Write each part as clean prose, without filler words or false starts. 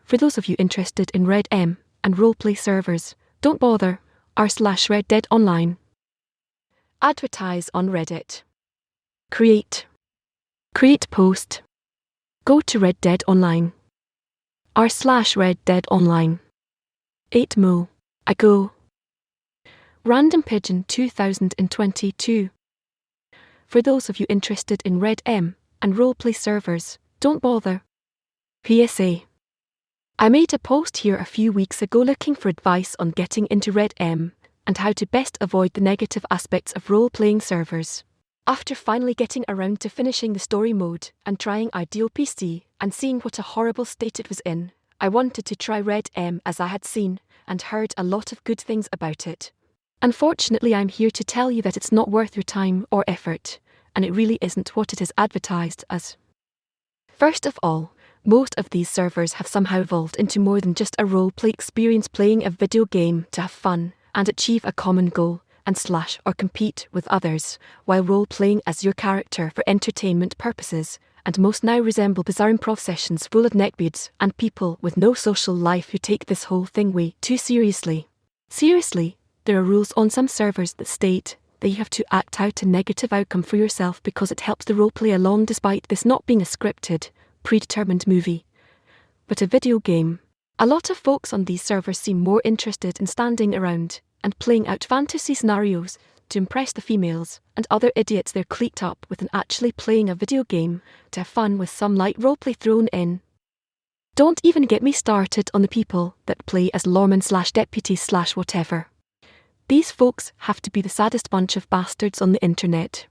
For those of you interested in RedM and roleplay servers, don't bother, r/RedDeadOnline. Advertise on Reddit. Create post. Go to Red Dead Online. r/RedDeadOnline. 8 mo ago. Random Pigeon 2022. For those of you interested in RedM and roleplay servers, don't bother. PSA. I made a post here a few weeks ago looking for advice on getting into RedM and how to best avoid the negative aspects of role-playing servers. After finally getting around to finishing the story mode and trying Ideal PC and seeing what a horrible state it was in, I wanted to try RedM as I had seen and heard a lot of good things about it. Unfortunately, I'm here to tell you that it's not worth your time or effort, and it really isn't what it is advertised as. First of all, most of these servers have somehow evolved into more than just a role-play experience playing a video game to have fun and achieve a common goal and / or compete with others, while role-playing as your character for entertainment purposes, and most now resemble bizarre improv sessions full of neckbeards and people with no social life who take this whole thing way too seriously. Seriously, there are rules on some servers that state that you have to act out a negative outcome for yourself because it helps the roleplay along, despite this not being a scripted, predetermined movie, but a video game. A lot of folks on these servers seem more interested in standing around and playing out fantasy scenarios to impress the females and other idiots they're cliqued up with than actually playing a video game to have fun with some light roleplay thrown in. Don't even get me started on the people that play as lawmen/deputies/whatever. These folks have to be the saddest bunch of bastards on the internet.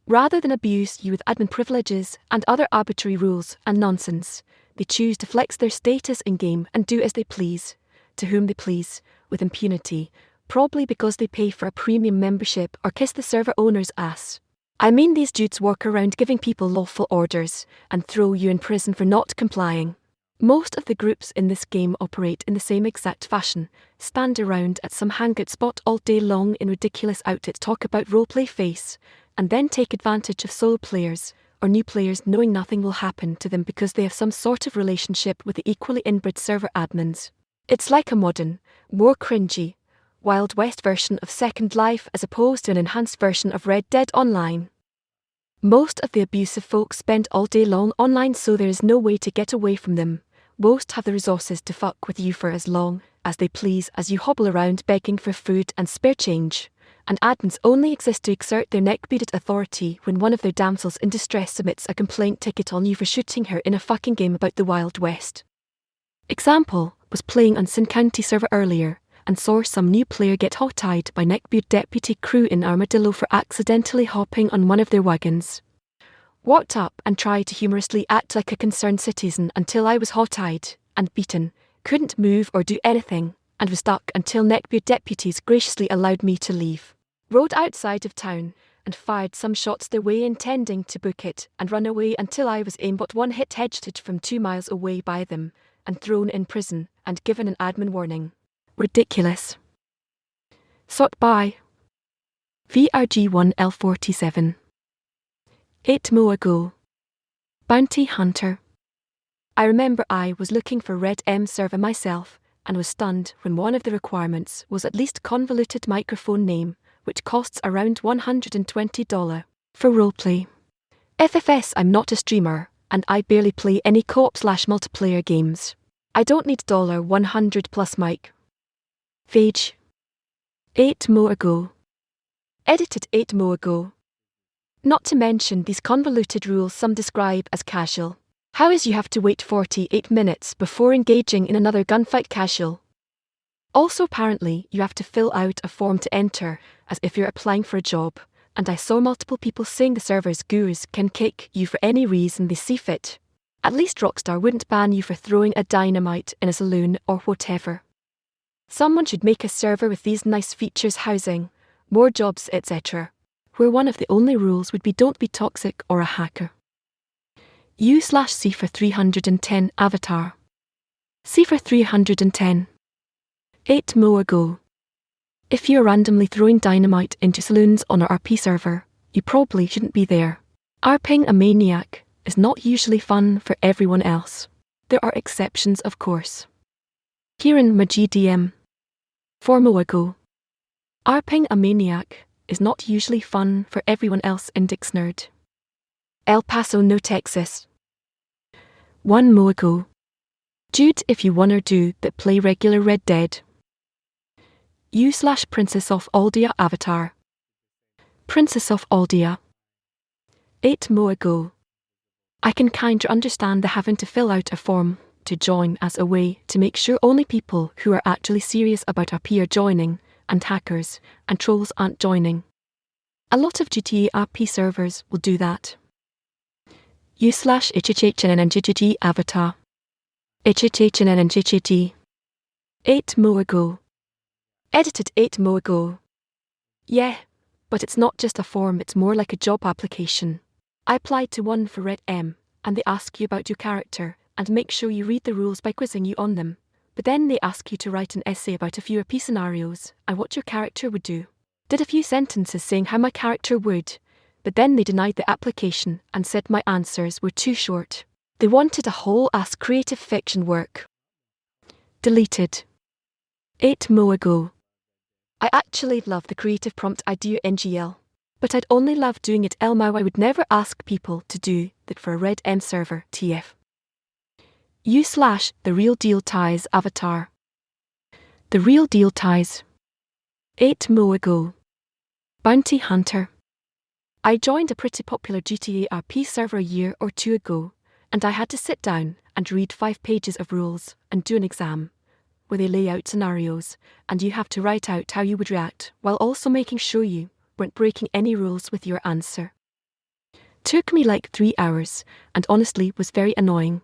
Rather than abuse you with admin privileges and other arbitrary rules and nonsense, they choose to flex their status in-game and do as they please, to whom they please, with impunity, probably because they pay for a premium membership or kiss the server owner's ass. I mean, these dudes walk around giving people lawful orders and throw you in prison for not complying. Most of the groups in this game operate in the same exact fashion, stand around at some hangout spot all day long in ridiculous outfits, talk about roleplay face, and then take advantage of solo players or new players knowing nothing will happen to them because they have some sort of relationship with the equally inbred server admins. It's like a modern, more cringy, Wild West version of Second Life as opposed to an enhanced version of Red Dead Online. Most of the abusive folks spend all day long online, so there is no way to get away from them. Most have the resources to fuck with you for as long as they please as you hobble around begging for food and spare change, and admins only exist to exert their neck-bearded authority when one of their damsels in distress submits a complaint ticket on you for shooting her in a fucking game about the Wild West. Example, was playing on Sin County server earlier, and saw some new player get hot-eyed by neckbeard deputy crew in Armadillo for accidentally hopping on one of their wagons. Walked up and tried to humorously act like a concerned citizen until I was hot-eyed and beaten, couldn't move or do anything, and was stuck until neckbeard deputies graciously allowed me to leave. Rode outside of town and fired some shots their way, intending to book it and run away until I was aimbot one-hit headshot from 2 miles away by them and thrown in prison and given an admin warning. Ridiculous. Sort by VRG1L47. 8 mo ago. Bounty Hunter. I remember I was looking for RedM server myself and was stunned when one of the requirements was at least convoluted microphone name, which costs around $120 for roleplay. FFS, I'm not a streamer and I barely play any co-op/multiplayer games. I don't need $100 plus mic. Phage. 8 mo ago. Edited 8 mo ago. Not to mention these convoluted rules some describe as casual. How is you have to wait 48 minutes before engaging in another gunfight casual? Also apparently you have to fill out a form to enter as if you're applying for a job, and I saw multiple people saying the server's gurus can kick you for any reason they see fit. At least Rockstar wouldn't ban you for throwing a dynamite in a saloon or whatever. Someone should make a server with these nice features: housing, more jobs, etc., where one of the only rules would be don't be toxic or a hacker. U/C4 310 Avatar. C4 310. 8 mo ago. If you're randomly throwing dynamite into saloons on our RP server, you probably shouldn't be there. RPing a maniac is not usually fun for everyone else. There are exceptions, of course. Here in my GDM. 4 mo ago. RPing a maniac is not usually fun for everyone else in Dixnerd. El Paso, no Texas. 1 mo ago. Jude, if you wanna do but play regular Red Dead. U/Princess of Aldia avatar. Princess of Aldia. 8 mo ago. I can kinda understand the having to fill out a form to join as a way to make sure only people who are actually serious about RP are joining, and hackers and trolls aren't joining. A lot of GTA RP servers will do that. U/HHHNNGGG avatar. HHHNNGGG. 8 mo ago. Edited 8 mo ago. Yeah, but it's not just a form, it's more like a job application. I applied to one for RedM, and they ask you about your character and make sure you read the rules by quizzing you on them. But then they ask you to write an essay about a few RP scenarios and what your character would do. Did a few sentences saying how my character would, but then they denied the application and said my answers were too short. They wanted a whole ass creative fiction work. Deleted. 8 mo ago. I actually love the creative prompt idea in GL, but I'd only love doing it LMAO. I would never ask people to do that for a RedM server, TF. U/The Real Deal Ties avatar. The Real Deal Ties. 8 mo ago. Bounty Hunter. I joined a pretty popular GTA RP server a year or two ago, and I had to sit down and read 5 pages of rules and do an exam, where they lay out scenarios, and you have to write out how you would react, while also making sure you weren't breaking any rules with your answer. Took me like 3 hours, and honestly was very annoying,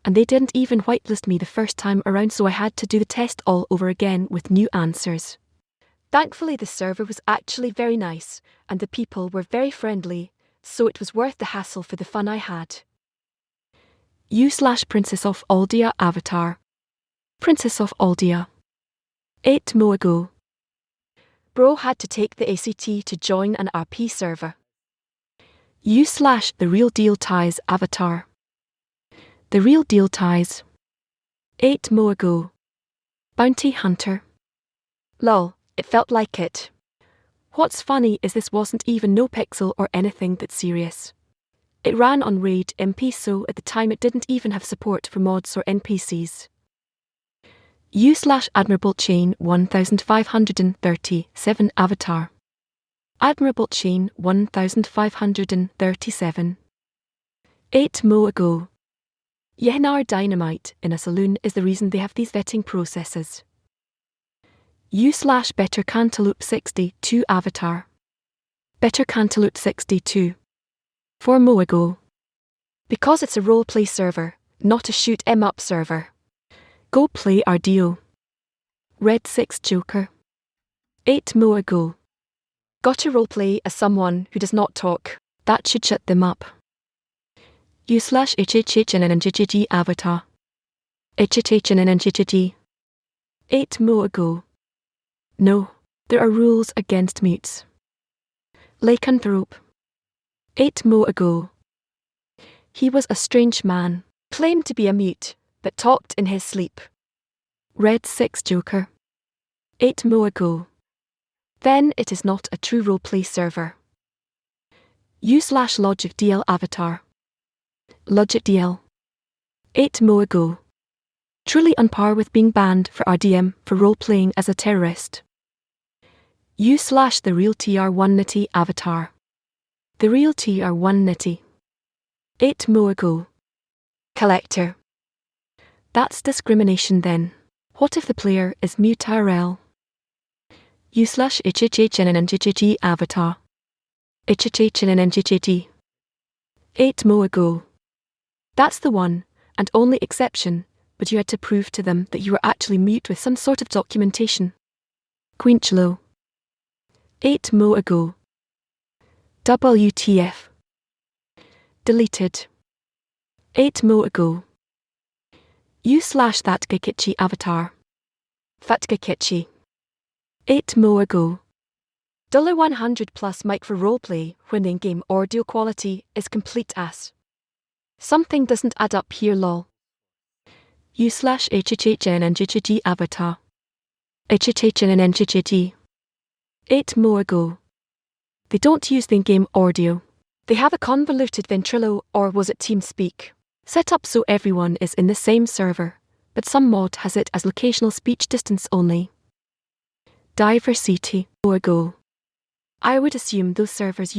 and they didn't even whitelist me the first time around, so I had to do the test all over again with new answers. Thankfully the server was actually very nice, and the people were very friendly, so it was worth the hassle for the fun I had. U/Princess of Aldia avatar. Princess of Aldia. 8 mo ago. Bro had to take the ACT to join an RP server. U/The Real Deal Ties avatar. The Real Deal Ties. 8 mo ago. Bounty Hunter. Lol, it felt like it. What's funny is this wasn't even no pixel or anything that serious. It ran on RedM, so at the time it didn't even have support for mods or NPCs. U/Admirable Chain 1537 avatar. Admirable Chain 1537. 8 mo ago. Yenar dynamite in a saloon is the reason they have these vetting processes. U/Better Cantaloupe 62 avatar. Better Cantaloupe 62. 4 mo ago. Because it's a roleplay server, not a shoot 'em up server. Go play RDO. Red 6 Joker. 8 mo ago. Got to roleplay as someone who does not talk. That should shut them up. U/HHHNNGGG avatar. HHHNNGGG. 8 mo ago. No, there are rules against mutes. Lycanthrope. 8 mo ago. He was a strange man, claimed to be a mute, but talked in his sleep. Red 6 Joker. 8 mo ago. Then it is not a true roleplay server. U/Logic DL avatar. Logic DL. 8 mo ago. Truly on par with being banned for RDM for role-playing as a terrorist. U/The Real TR1 Nitty avatar. The Real TR1 Nitty. 8 mo ago. Collector. That's discrimination then. What if the player is mute IRL? U/HHHNNGGG avatar. HHHNNGGG. 8 mo ago. That's the one and only exception, but you had to prove to them that you were actually mute with some sort of documentation. Queenchlow. 8 mo ago. WTF. Deleted. 8 mo ago. U/That Gakichi avatar. Fatgakichi. 8 mo ago. $100 plus mic for roleplay when the in-game audio quality is complete ass. Something doesn't add up here lol. U/HHHNNGGG avatar. HHHNNGGG. 8 more ago. They don't use the in-game audio. They have a convoluted Ventrilo, or was it TeamSpeak, set up so everyone is in the same server, but some mod has it as locational speech distance only. Diversity. More ago. I would assume those servers